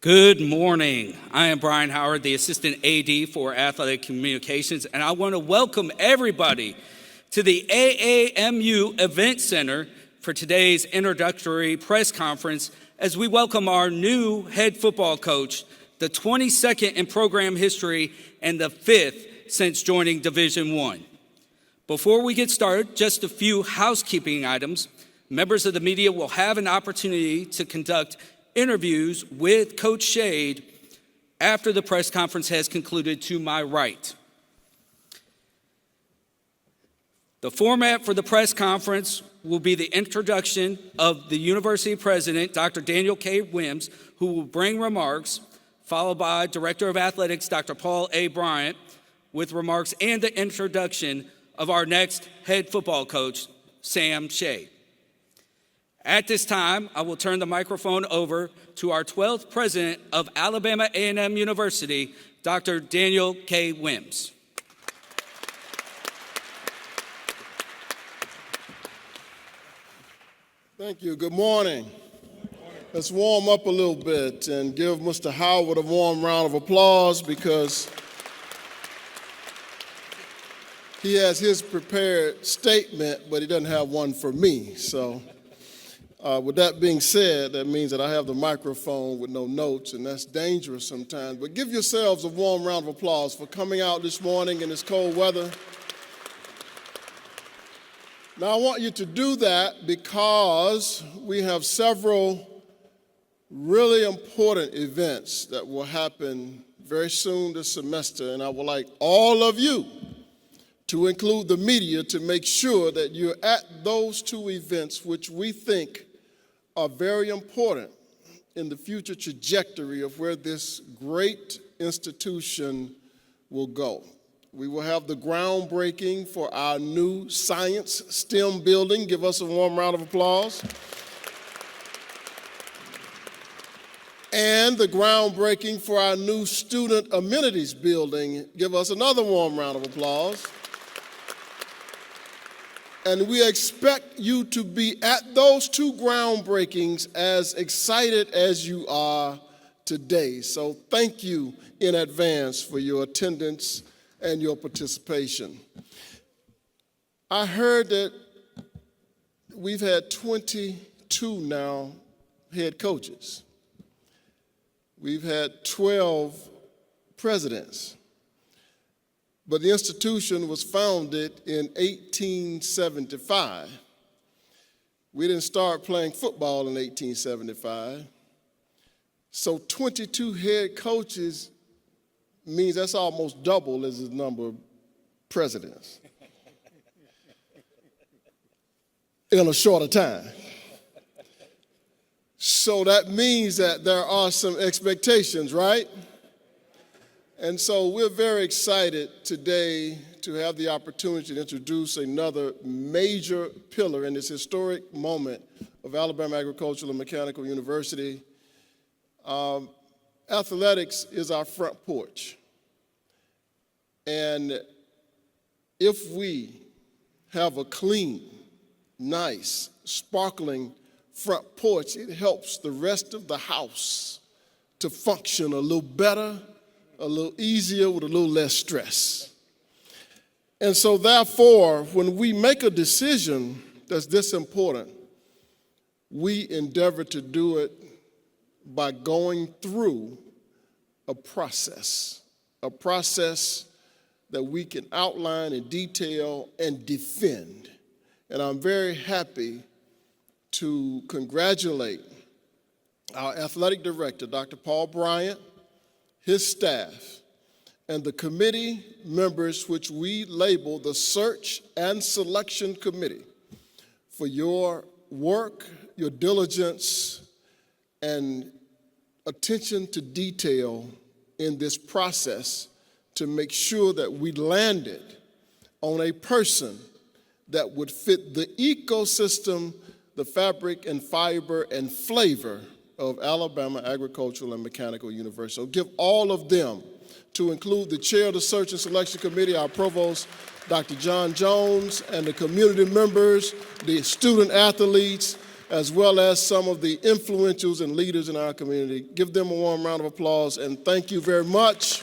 Good morning. I am Brian Howard, the Assistant AD for Athletic Communications, and I want to welcome everybody to the AAMU Event Center for today's introductory press conference as we welcome our new head football coach, the 22nd in program history and the 5th since joining Division I. Before we get started, just a few housekeeping items. Members of the media will have an opportunity to conduct interviews with Coach Shade after the press conference has concluded to my right. The format for the press conference will be the introduction of the university president, Dr. Daniel K. Wims, who will bring remarks, followed by Director of Athletics, Dr. Paul A. Bryant, with remarks and the introduction of our next head football coach, Sam Shade. At this time, I will turn the microphone over to our 12th president of Alabama A&M University, Dr. Daniel K. Wims. Thank you. Good morning. Let's warm up a little bit and give Mr. Howard a warm round of applause because he has his prepared statement, but he doesn't have one for me. So with that being said, that means that I have the microphone with no notes, and that's dangerous sometimes. But give yourselves a warm round of applause for coming out this morning in this cold weather. Now, I want you to do that because we have several really important events that will happen very soon this semester, and I would like all of you to include the media to make sure that you're at those two events which we think are very important in the future trajectory of where this great institution will go. We will have the groundbreaking for our new science STEM building. Give us a warm round of applause. And the groundbreaking for our new student amenities building. Give us another warm round of applause. And we expect you to be at those two groundbreakings as excited as you are today. So thank you in advance for your attendance and your participation. I heard that we've had 22 now head coaches. We've had 12 presidents. But the institution was founded in 1875. We didn't start playing football in 1875. So 22 head coaches means that's almost double as the number of presidents in a shorter time. So that means that there are some expectations, right? And so we're very excited today to have the opportunity to introduce another major pillar in this historic moment of Alabama Agricultural and Mechanical University. Athletics is our front porch. And if we have a clean, nice, sparkling front porch, it helps the rest of the house to function a little better, a little easier, with a little less stress. And so therefore, when we make a decision that's this important, we endeavor to do it by going through a process that we can outline in detail and defend. And I'm very happy to congratulate our athletic director, Dr. Paul Bryant, his staff, and the committee members which we label the Search and Selection Committee for your work, your diligence, and attention to detail in this process to make sure that we landed on a person that would fit the ecosystem, the fabric and fiber and flavor of Alabama Agricultural and Mechanical University. So give all of them, to include the chair of the Search and Selection Committee, our provost, Dr. John Jones, and the community members, the student athletes, as well as some of the influentials and leaders in our community. Give them a warm round of applause, and thank you very much.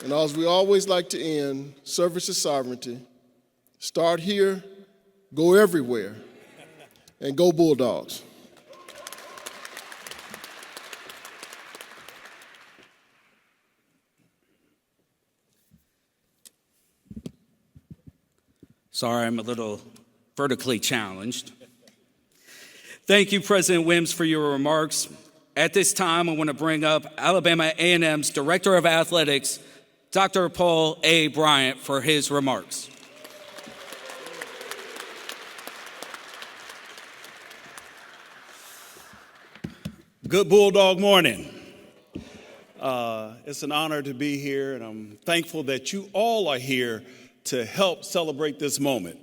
And as we always like to end, service is sovereignty. Start here, go everywhere, and go Bulldogs. Sorry, I'm a little vertically challenged. Thank you, President Wims, for your remarks. At this time, I want to bring up Alabama A&M's Director of Athletics, Dr. Paul A. Bryant, for his remarks. Good Bulldog morning. It's an honor to be here, and I'm thankful that you all are here to help celebrate this moment.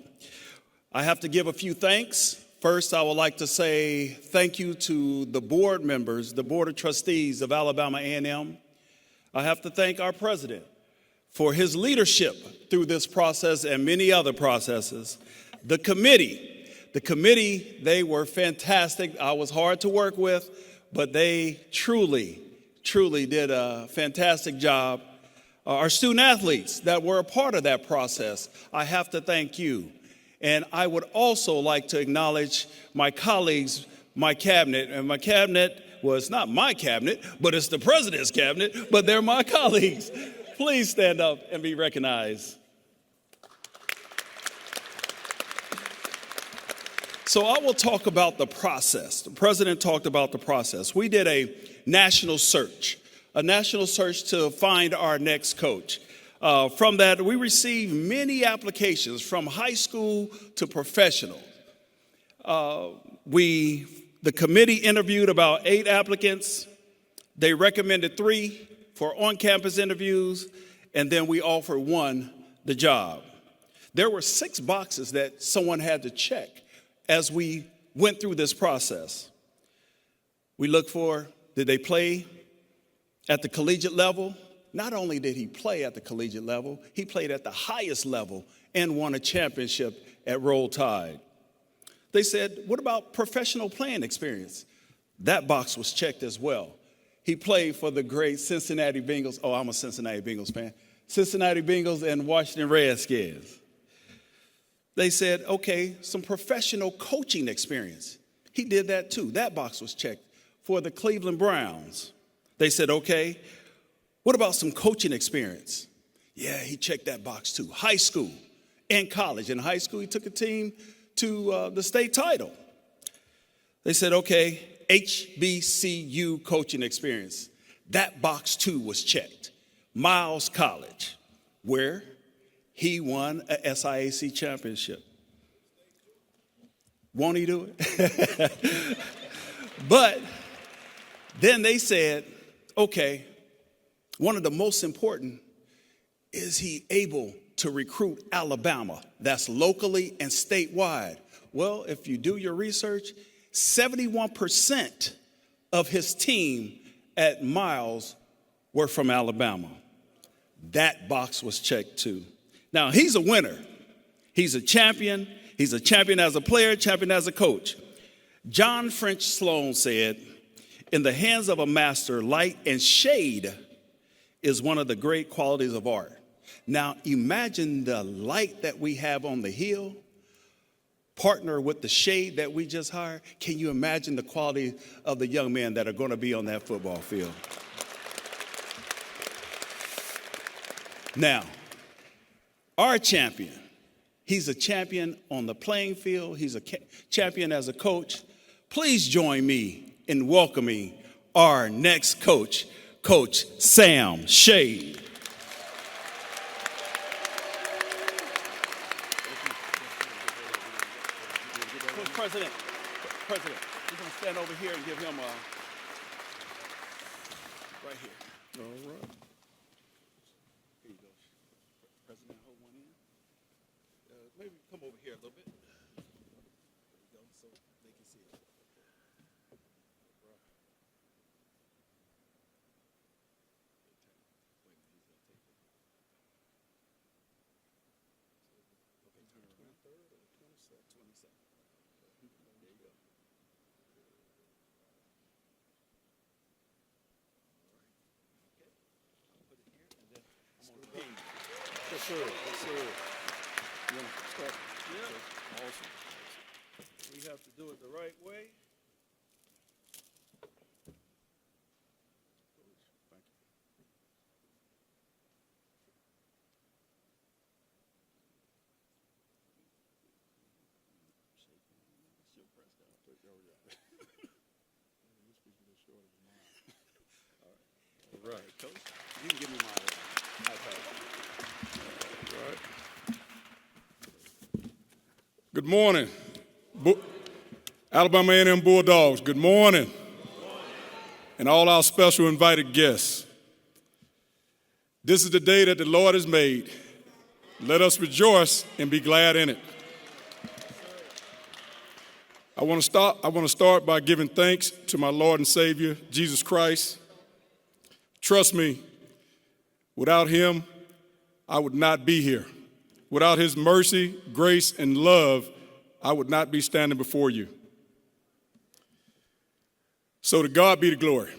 I have to give a few thanks. First, I would like to say thank you to the board members, the Board of Trustees of Alabama A&M. I have to thank our president for his leadership through this process and many other processes. The committee, they were fantastic. I was hard to work with, but they truly did a fantastic job. Our student athletes that were a part of that process, I have to thank you. And I would also like to acknowledge my colleagues, my cabinet, and my cabinet was not my cabinet, but it's the president's cabinet, but they're my colleagues. Please stand up and be recognized. So I will talk about the process. The president talked about the process. We did a national search to find our next coach. From that, we received many applications from high school to professional. The committee interviewed about 8 applicants. They recommended 3 for on-campus interviews, and then we offered 1 the job. There were 6 boxes that someone had to check as we went through this process. We looked for, did they play at the collegiate level? Not only did he play at the collegiate level, he played at the highest level and won a championship at Roll Tide. They said, what about professional playing experience? That box was checked as well. He played for the great Cincinnati Bengals. Oh, I'm a Cincinnati Bengals fan. Cincinnati Bengals and Washington Redskins. They said, okay, some professional coaching experience. He did that too. That box was checked for the Cleveland Browns. They said, okay, what about some coaching experience? Yeah, he checked that box too. High school and college. In high school, he took a team to the state title. They said, okay, HBCU coaching experience. That box too was checked. Miles College, where he won a SIAC championship. Won't he do it? But then they said, okay, one of the most important, is he able to recruit Alabama? That's locally and statewide. Well, if you do your research, 71% of his team at Miles were from Alabama. That box was checked too. Now, he's a winner. He's a champion. He's a champion as a player, champion as a coach. John French Sloan said, in the hands of a master, light and shade is one of the great qualities of art. Now, imagine the light that we have on the hill, partner with the shade that we just hired. Can you imagine the quality of the young men that are going to be on that football field? Now, our champion, he's a champion on the playing field. He's a champion as a coach. Please join me in welcoming our next coach, Coach Sam Shade. President, we're going to stand over here and give him a, right here. All right. Here you go. President, hold one in. Maybe come over here a little bit. There you go, so they can see it. Okay, 23rd or 27th? sir. Yes, sir. You want to start? Yeah. Awesome. We have to do it the right way. All right. Coach, you can give me my iPad. All right. Good morning. Alabama A&M Bulldogs, good morning. And all our special invited guests. This is the day that the Lord has made. Let us rejoice and be glad in it. I want to start by giving thanks to my Lord and Savior, Jesus Christ. Trust me, without him, I would not be here. Without his mercy, grace, and love, I would not be standing before you. So to God be the glory.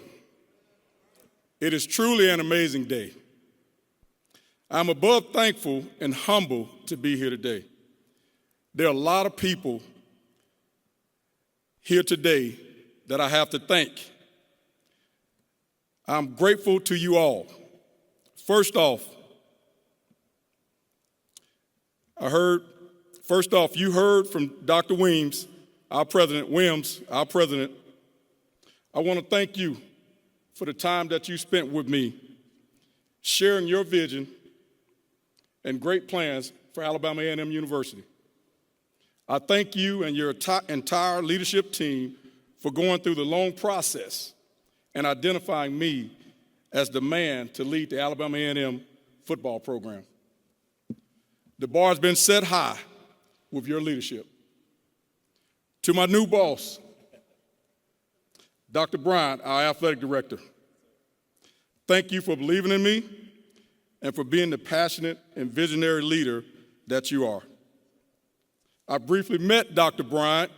It is truly an amazing day. I'm above thankful and humble to be here today. There are a lot of people here today that I have to thank. I'm grateful to you all. First off, you heard from Dr. Williams, our president. I want to thank you for the time that you spent with me, sharing your vision and great plans for Alabama A&M University. I thank you and your entire leadership team for going through the long process and identifying me as the man to lead the Alabama A&M football program. The bar has been set high with your leadership. To my new boss, Dr. Bryant, our athletic director, thank you for believing in me and for being the passionate and visionary leader that you are. I briefly met Dr. Bryant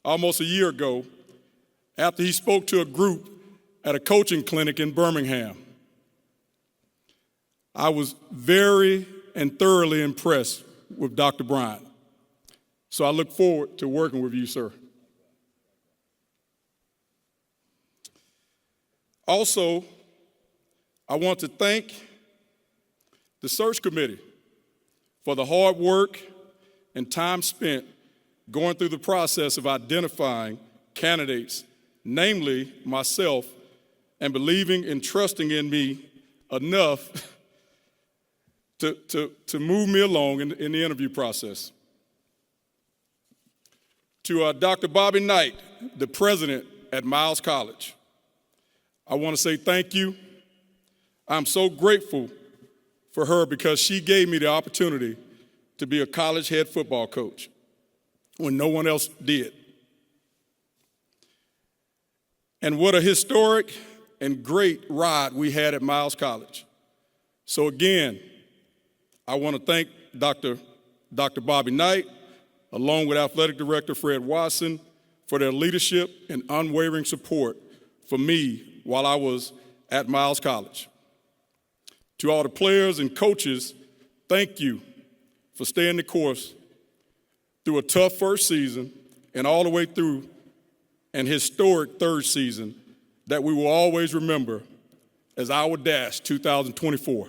almost a year ago after he spoke to a group at a coaching clinic in Birmingham. I was very and thoroughly impressed with Dr. Bryant. So I look forward to working with you, sir. Also, I want to thank the search committee for the hard work and time spent going through the process of identifying candidates, namely myself, and believing and trusting in me enough to move me along in the interview process. To Dr. Bobby Knight, the president at Miles College, I want to say thank you. I'm so grateful for her because she gave me the opportunity to be a college head football coach when no one else did. And what a historic and great ride we had at Miles College. So again, I want to thank Dr. Bobby Knight, along with Athletic Director Fred Watson, for their leadership and unwavering support for me while I was at Miles College. To all the players and coaches, thank you for staying the course through a tough first season and all the way through an historic third season that we will always remember as our Dash 2024.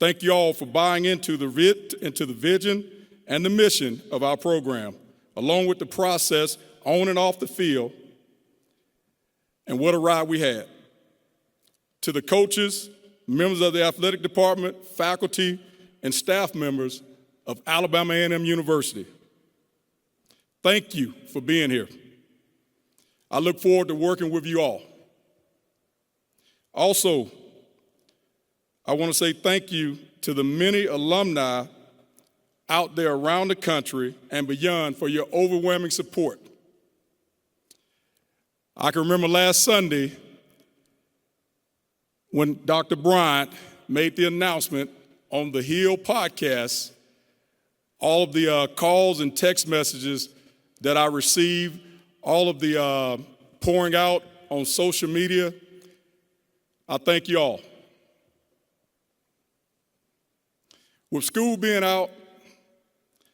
Thank you all for buying into the vision and the mission of our program, along with the process on and off the field, and what a ride we had. To the coaches, members of the athletic department, faculty, and staff members of Alabama A&M University, thank you for being here. I look forward to working with you all. Also, I want to say thank you to the many alumni out there around the country and beyond for your overwhelming support. I can remember last Sunday when Dr. Bryant made the announcement on the Hill podcast, all of the calls and text messages that I received, all of the pouring out on social media. I thank you all. With school being out,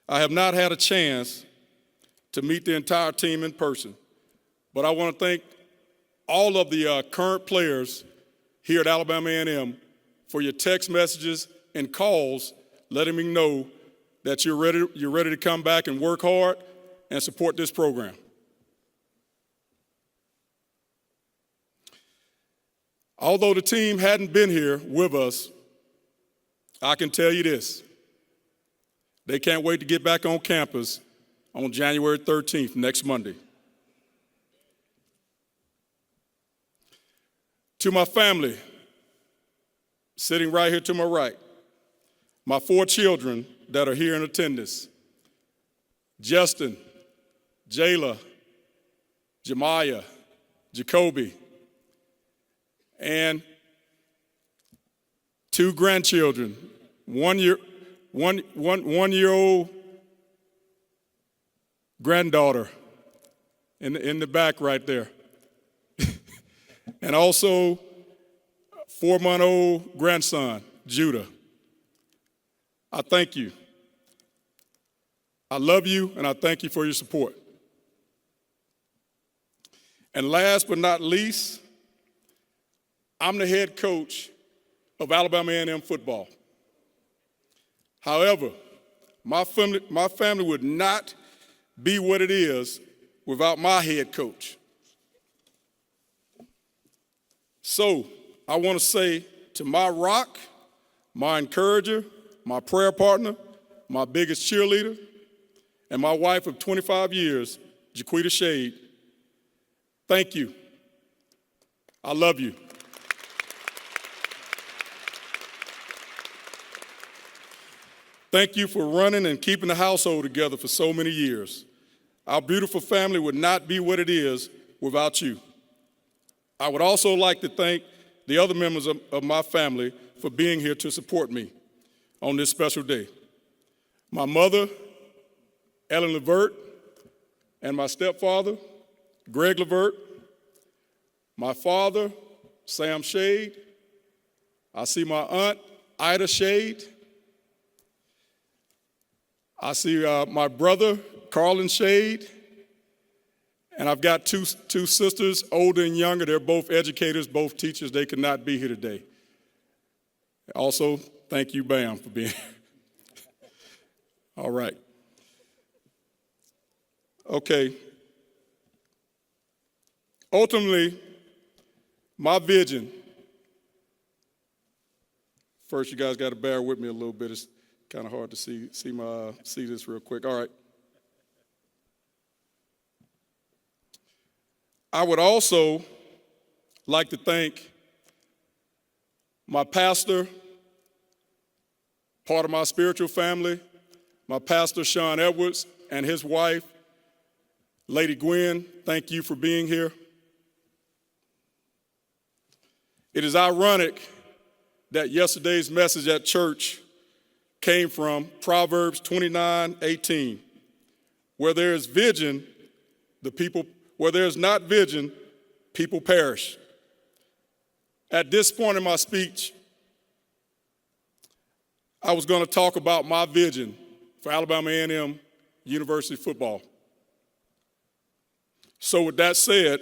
I have not had a chance to meet the entire team in person, but I want to thank all of the current players here at Alabama A&M for your text messages and calls letting me know that you're ready to come back and work hard and support this program. Although the team hadn't been here with us, I can tell you this: they can't wait to get back on campus on January 13th, next Monday. To my family, sitting right here to my right, my 4 children that are here in attendance: Justin, Jayla, Jemiah, Jacoby, and 2 grandchildren, 1-year-old granddaughter in the back right there, and also 4-month-old grandson, Judah. I thank you. I love you, and I thank you for your support. And last but not least, I'm the head coach of Alabama A&M football. However, my family would not be what it is without my head coach. So I want to say to my rock, my encourager, my prayer partner, my biggest cheerleader, and my wife of 25 years, Jaquita Shade, thank you. I love you. Thank you for running and keeping the household together for so many years. Our beautiful family would not be what it is without you. I would also like to thank the other members of my family for being here to support me on this special day. My mother, Ellen Levert, and my stepfather, Greg Levert, my father, Sam Shade. I see my aunt, Ida Shade. I see my brother, Carlin Shade, and I've got two sisters, older and younger. They're both educators, both teachers. They could not be here today. Also, thank you, Bam, for being here. All right. Okay. Ultimately, my vision, first you guys got to bear with me a little bit. It's kind of hard to see this real quick. All right. I would also like to thank my pastor, part of my spiritual family, my pastor, Sean Edwards, and his wife, Lady Gwen. Thank you for being here. It is ironic that yesterday's message at church came from Proverbs 29:18. Where there is vision, where there is not vision, people perish. At this point in my speech, I was going to talk about my vision for Alabama A&M University football. So with that said,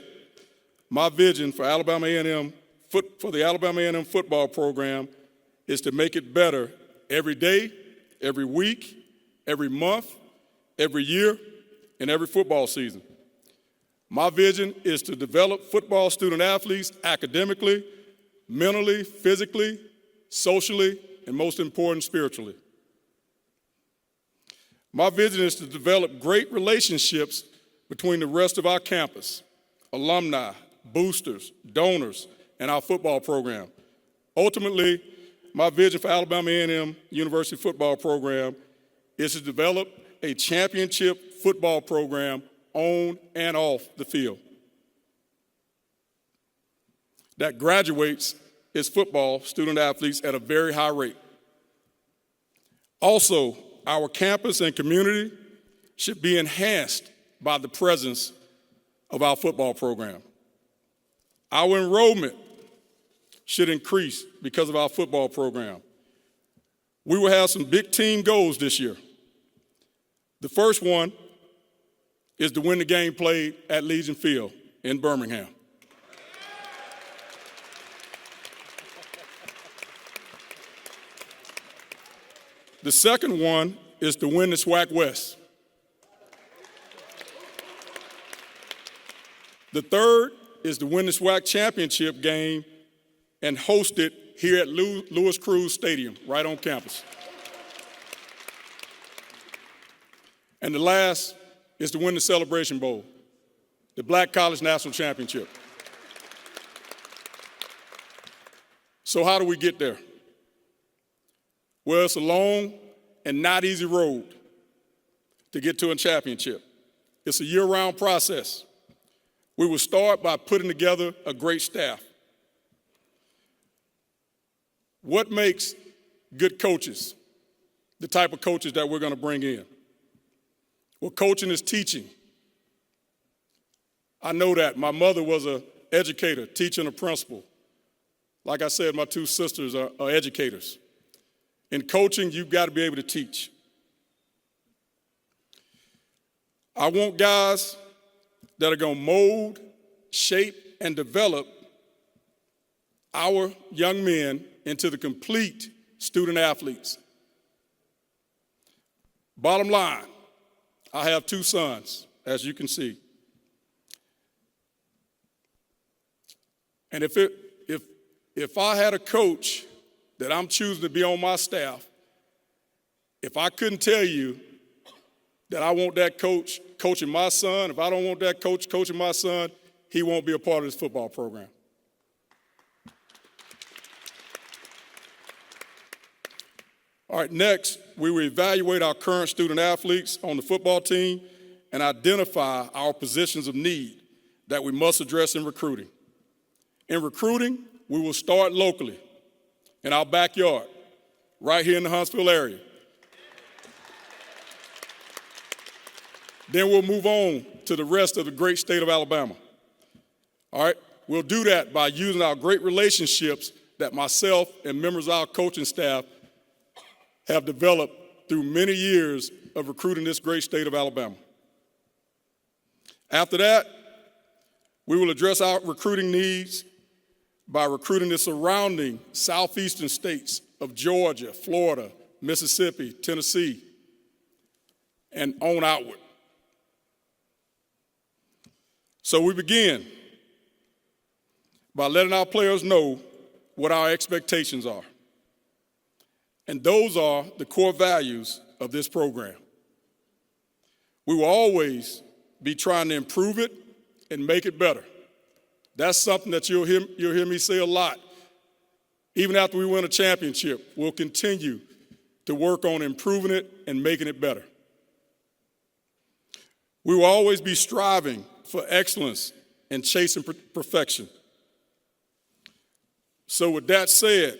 my vision for Alabama A&M for the Alabama A&M football program is to make it better every day, every week, every month, every year, and every football season. My vision is to develop football student athletes academically, mentally, physically, socially, and most important, spiritually. My vision is to develop great relationships between the rest of our campus, alumni, boosters, donors, and our football program. Ultimately, my vision for Alabama A&M University football program is to develop a championship football program on and off the field that graduates its football student athletes at a very high rate. Also, our campus and community should be enhanced by the presence of our football program. Our enrollment should increase because of our football program. We will have some big team goals this year. The first one is to win the game played at Legion Field in Birmingham. The second one is to win the SWAC West. The third is to win the SWAC championship game and host it here at Lewis Cruz Stadium, right on campus. And the last is to win the Celebration Bowl, the Black College National Championship. So how do we get there? Well, it's a long and not easy road to get to a championship. It's a year-round process. We will start by putting together a great staff. What makes good coaches, the type of coaches that we're going to bring in? Well, coaching is teaching. I know that. My mother was an educator, teacher and a principal. Like I said, my two sisters are educators. In coaching, you've got to be able to teach. I want guys that are going to mold, shape, and develop our young men into the complete student athletes. Bottom line, I have two sons, as you can see. And if I had a coach that I'm choosing to be on my staff, if I couldn't tell you that I want that coach coaching my son, if I don't want that coach coaching my son, he won't be a part of this football program. All right, next, we will evaluate our current student athletes on the football team and identify our positions of need that we must address in recruiting. In recruiting, we will start locally in our backyard, right here in the Huntsville area. Then we'll move on to the rest of the great state of Alabama. All right, we'll do that by using our great relationships that myself and members of our coaching staff have developed through many years of recruiting this great state of Alabama. After that, we will address our recruiting needs by recruiting the surrounding southeastern states of Georgia, Florida, Mississippi, Tennessee, and on outward. So we begin by letting our players know what our expectations are. And those are the core values of this program. We will always be trying to improve it and make it better. That's something that you'll hear me say a lot. Even after we win a championship, we'll continue to work on improving it and making it better. We will always be striving for excellence and chasing perfection. So with that said,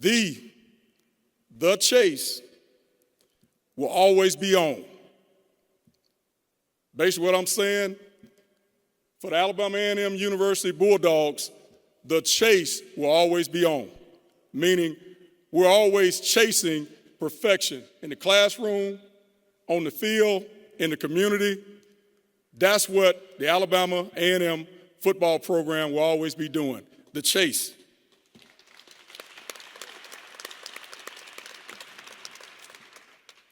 the chase will always be on. Basically what I'm saying, for the Alabama A&M University Bulldogs, the chase will always be on, meaning we're always chasing perfection in the classroom, on the field, in the community. That's what the Alabama A&M football program will always be doing, the chase.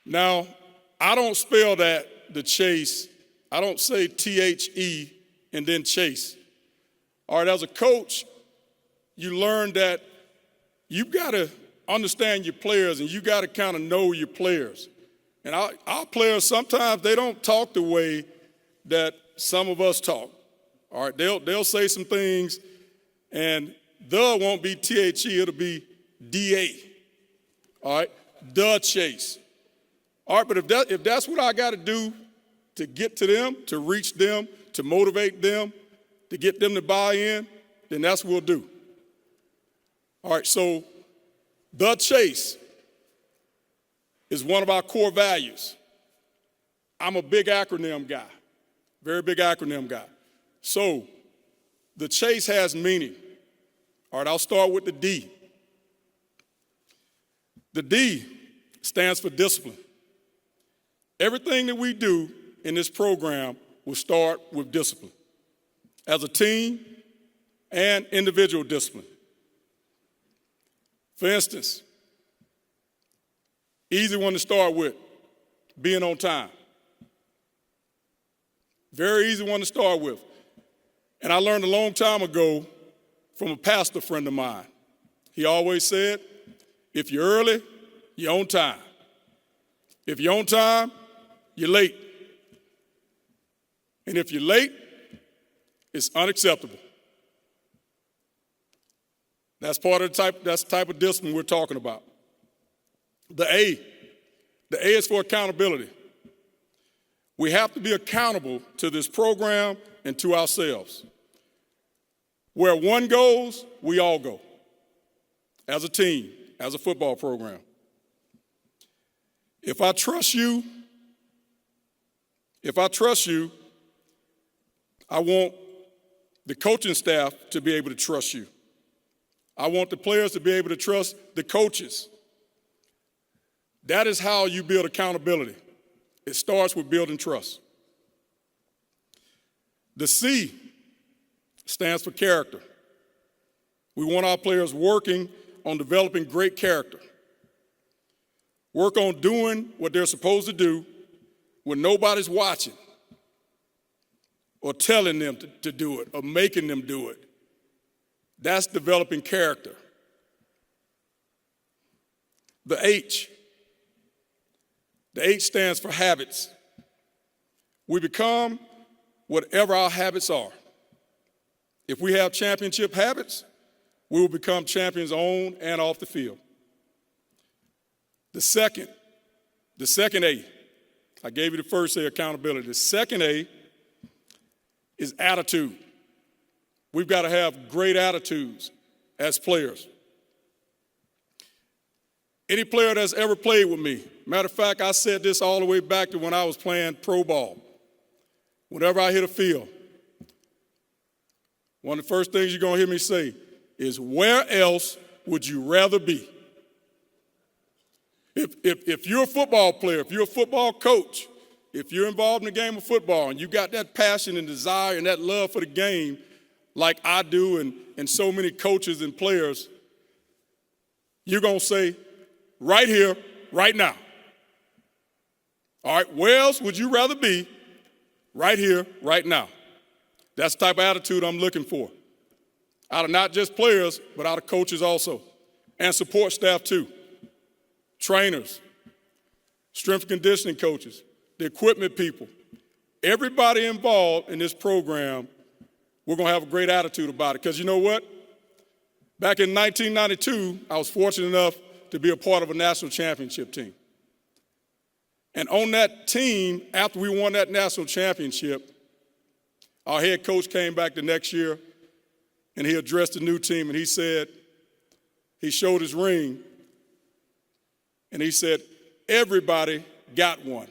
Now, I don't spell that, the chase. I don't say T-H-E and then chase. All right, as a coach, you learn that you've got to understand your players and you got to kind of know your players. And our players, sometimes they don't talk the way that some of us talk. All right, they'll say some things and the won't be T-H-E, it'll be D-A. All right, the chase. All right, but if that's what I got to do to get to them, to reach them, to motivate them, to get them to buy in, then that's what we'll do. All right, so the chase is one of our core values. I'm a big acronym guy, very big acronym guy. So the chase has meaning. All right, I'll start with the D. The D stands for discipline. Everything that we do in this program will start with discipline, as a team and individual discipline. For instance, easy one to start with, being on time. Very easy one to start with. And I learned a long time ago from a pastor friend of mine. He always said, if you're early, you're on time. If you're on time, you're late. And if you're late, it's unacceptable. That's part of the type of discipline we're talking about. The A is for accountability. We have to be accountable to this program and to ourselves. Where one goes, we all go. As a team, as a football program. If I trust you, I want the coaching staff to be able to trust you. I want the players to be able to trust the coaches. That is how you build accountability. It starts with building trust. The C stands for character. We want our players working on developing great character. Work on doing what they're supposed to do when nobody's watching or telling them to do it or making them do it. That's developing character. The H stands for habits. We become whatever our habits are. If we have championship habits, we will become champions on and off the field. The second A, I gave you the first A, accountability. The second A is attitude. We've got to have great attitudes as players. Any player that's ever played with me, matter of fact, I said this all the way back to when I was playing pro ball. Whenever I hit a field, one of the first things you're going to hear me say is, where else would you rather be? If you're a football player, if you're a football coach, if you're involved in the game of football and you got that passion and desire and that love for the game like I do and so many coaches and players, you're going to say, right here, right now. All right, where else would you rather be? Right here, right now. That's the type of attitude I'm looking for. Out of not just players, but out of coaches also. And support staff too. Trainers, strength and conditioning coaches, the equipment people. Everybody involved in this program, we're going to have a great attitude about it. Because you know what? Back in 1992, I was fortunate enough to be a part of a national championship team. And on that team, after we won that national championship, our head coach came back the next year and he addressed the new team and he said, he showed his ring and he said, everybody got one.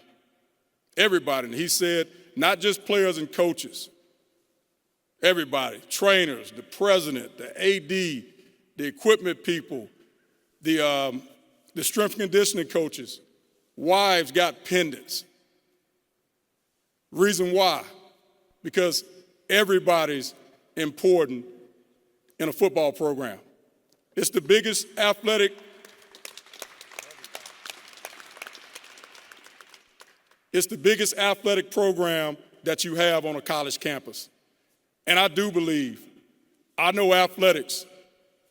Everybody. And he said, not just players and coaches. Everybody, trainers, the president, the AD, the equipment people, the strength and conditioning coaches. Wives got pendants. Reason why? Because everybody's important in a football program. It's the biggest athletic program that you have on a college campus. And I do believe, I know athletics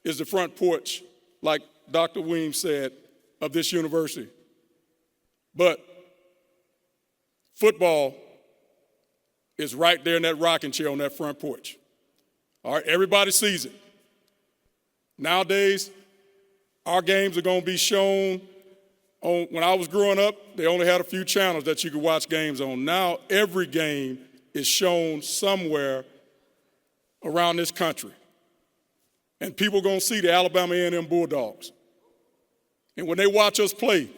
is the front porch, like Dr. Weems said, of this university. But football is right there in that rocking chair on that front porch. All right, everybody sees it. Nowadays, our games are going to be shown on, when I was growing up, they only had a few channels that you could watch games on. Now, every game is shown somewhere around this country. And people are going to see the Alabama A&M Bulldogs. And when they watch us play,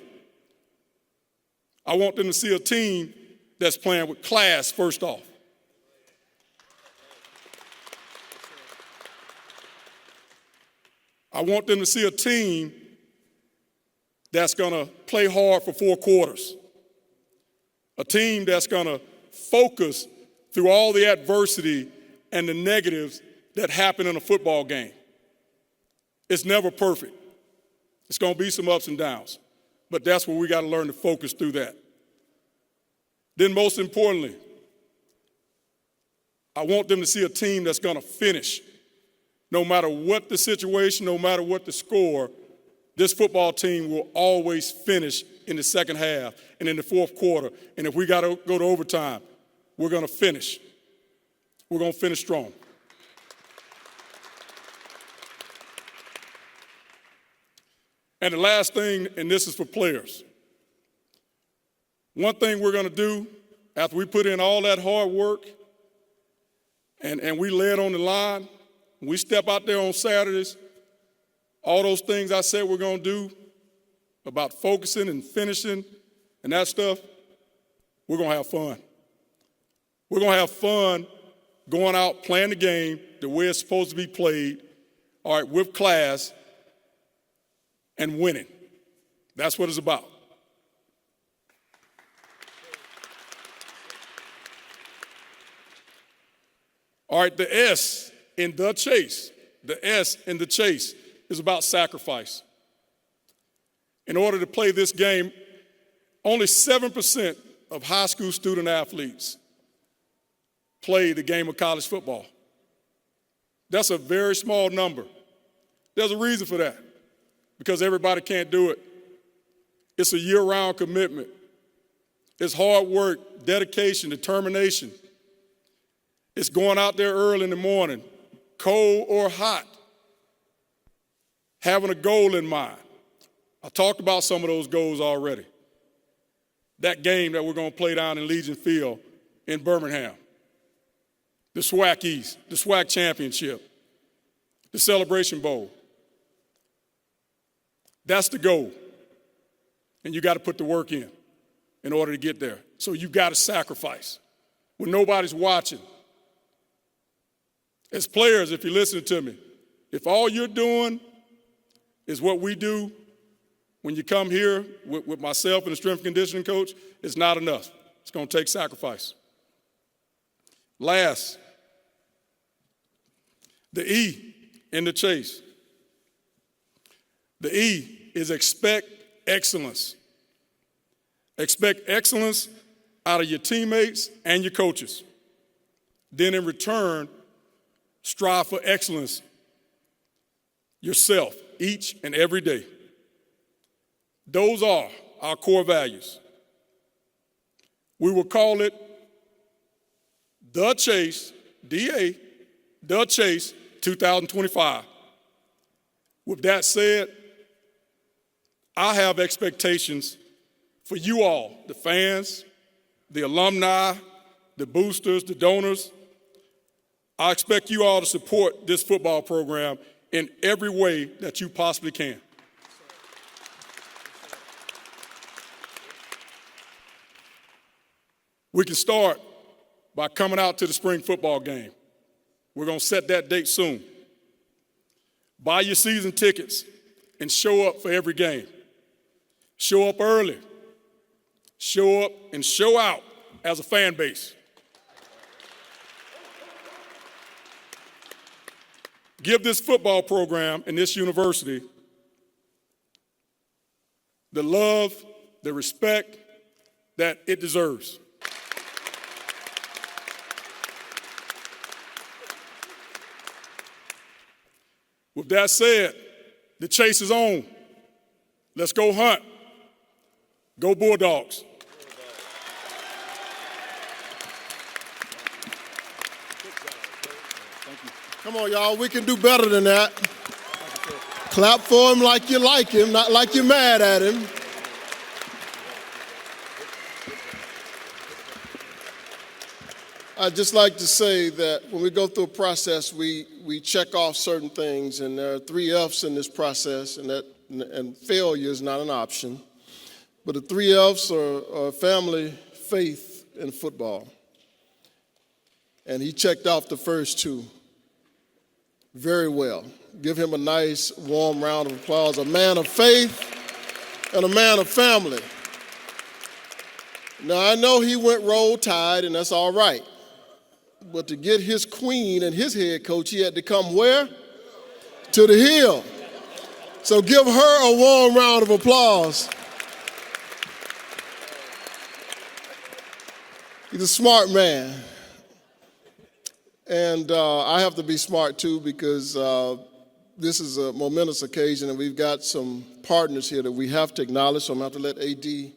I want them to see a team that's playing with class first off. I want them to see a team that's going to play hard for 4 quarters, a team that's going to focus through all the adversity and the negatives that happen in a football game. It's never perfect. It's going to be some ups and downs, but that's where we got to learn to focus through that. Then most importantly, I want them to see a team that's going to finish. No matter what the situation, no matter what the score, this football team will always finish in the second half and in the fourth quarter. And if we got to go to overtime, we're going to finish. We're going to finish strong. And the last thing, and this is for players. One thing we're going to do after we put in all that hard work and we lay it on the line, we step out there on Saturdays, all those things I said we're going to do about focusing and finishing and that stuff, we're going to have fun. We're going to have fun going out, playing the game the way it's supposed to be played, all right, with class, and winning. That's what it's about. All right, the S in the chase is about sacrifice. In order to play this game, only 7% of high school student athletes play the game of college football. That's a very small number. There's a reason for that, because everybody can't do it. It's a year-round commitment. It's hard work, dedication, determination. It's going out there early in the morning, cold or hot, having a goal in mind. I talked about some of those goals already. That game that we're going to play down in Legion Field in Birmingham, the SWAC East, the SWAC Championship, the Celebration Bowl. That's the goal. And you got to put the work in order to get there. So you've got to sacrifice when nobody's watching. As players, if you're listening to me, if all you're doing is what we do when you come here with myself and the strength and conditioning coach, it's not enough. It's going to take sacrifice. Last, the E in the chase. The E is expect excellence. Expect excellence out of your teammates and your coaches. Then in return, strive for excellence yourself each and every day. Those are our core values. We will call it The Chase, D-A, The Chase 2025. With that said, I have expectations for you all, the fans, the alumni, the boosters, the donors. I expect you all to support this football program in every way that you possibly can. We can start by coming out to the spring football game. We're going to set that date soon. Buy your season tickets and show up for every game. Show up early. Show up and show out as a fan base. Give this football program and this university the love, the respect that it deserves. With that said, the chase is on. Let's go hunt. Go Bulldogs. Come on, y'all. We can do better than that. Clap for him like you like him, not like you're mad at him. I'd just like to say that when we go through a process, we check off certain things, and there are 3 F's in this process, and failure is not an option. But the 3 F's are family, faith, and football. And he checked off the first 2. very well. Give him a nice, warm round of applause. A man of faith and a man of family. Now, I know he went Roll Tide, and that's all right. But to get his queen and his head coach, he had to come where? To the Hill. So give her a warm round of applause. He's a smart man. And I have to be smart too, because this is a momentous occasion and we've got some partners here that we have to acknowledge. So I'm going to have to let AD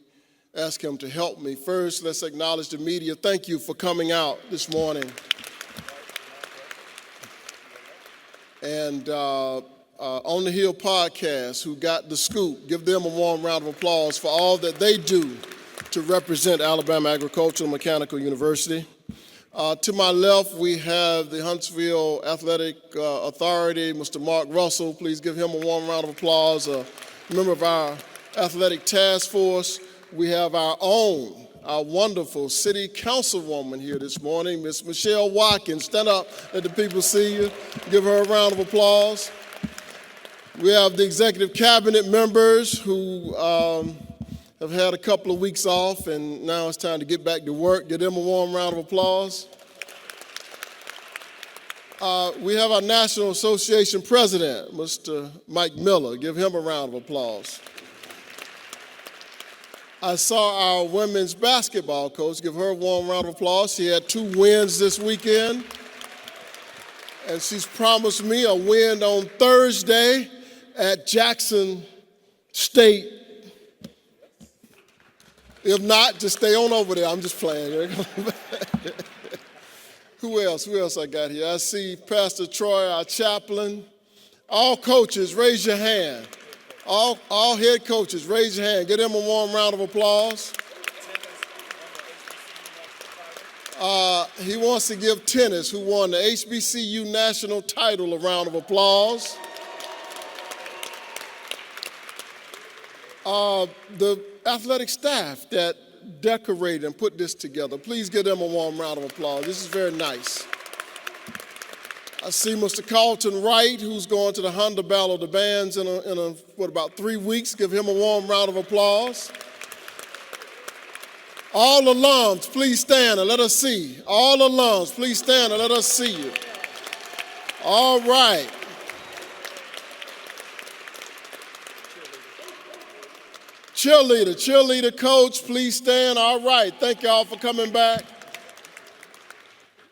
ask him to help me. First, let's acknowledge the media. Thank you for coming out this morning. And On the Hill podcast, who got the scoop, give them a warm round of applause for all that they do to represent Alabama Agricultural Mechanical University. To my left, we have the Huntsville Athletic Authority, Mr. Mark Russell. Please give him a warm round of applause. A member of our athletic task force. We have our wonderful city councilwoman here this morning, Miss Michelle Watkins. Stand up, let the people see you. Give her a round of applause. We have the executive cabinet members who have had a couple of weeks off, and now it's time to get back to work. Give them a warm round of applause. We have our National Association president, Mr. Mike Miller. Give him a round of applause. I saw our women's basketball coach. Give her a warm round of applause. She had 2 wins this weekend, and she's promised me a win on Thursday at Jackson State. If not, just stay on over there. I'm just playing. Who else I got here? I see Pastor Troy, our chaplain. All coaches, raise your hand. All head coaches, raise your hand. Give them a warm round of applause. He wants to give tennis, who won the HBCU national title, a round of applause. The athletic staff that decorated and put this together, please give them a warm round of applause. This is very nice. I see Mr. Carlton Wright, who's going to the Honda Battle of the Bands in about 3 weeks. Give him a warm round of applause. All alums, please stand and let us see. All alums, please stand and let us see you. All right. Cheerleader coach, please stand. All right, thank y'all for coming back.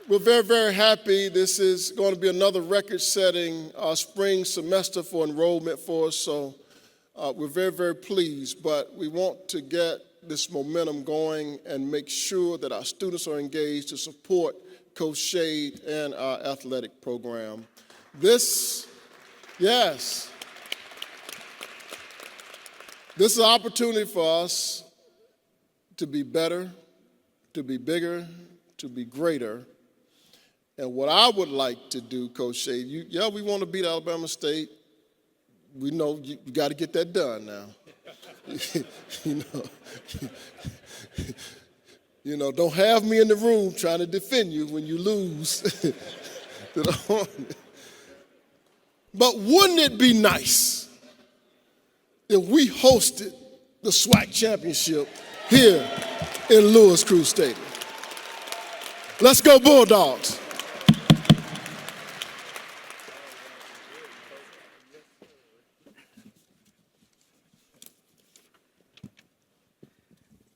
We're very, very happy. This is going to be another record-setting spring semester for enrollment for us, so we're very, very pleased. But we want to get this momentum going and make sure that our students are engaged to support Coach Shade and our athletic program. This is an opportunity for us to be better, to be bigger, to be greater. And what I would like to do, Coach Shade, we want to beat Alabama State. We know you got to get that done now. Don't have me in the room trying to defend you when you lose. But wouldn't it be nice if we hosted the SWAC championship here in Lewis Crew Stadium? Let's go Bulldogs.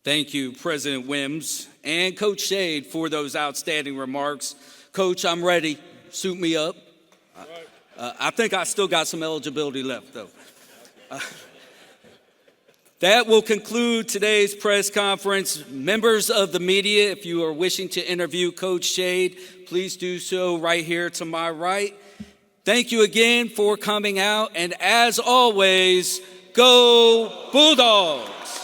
Thank you, President Wims and Coach Shade, for those outstanding remarks. Coach, I'm ready. Suit me up. I think I still got some eligibility left, though. That will conclude today's press conference. Members of the media, if you are wishing to interview Coach Shade, please do so right here to my right. Thank you again for coming out, and as always, go Bulldogs!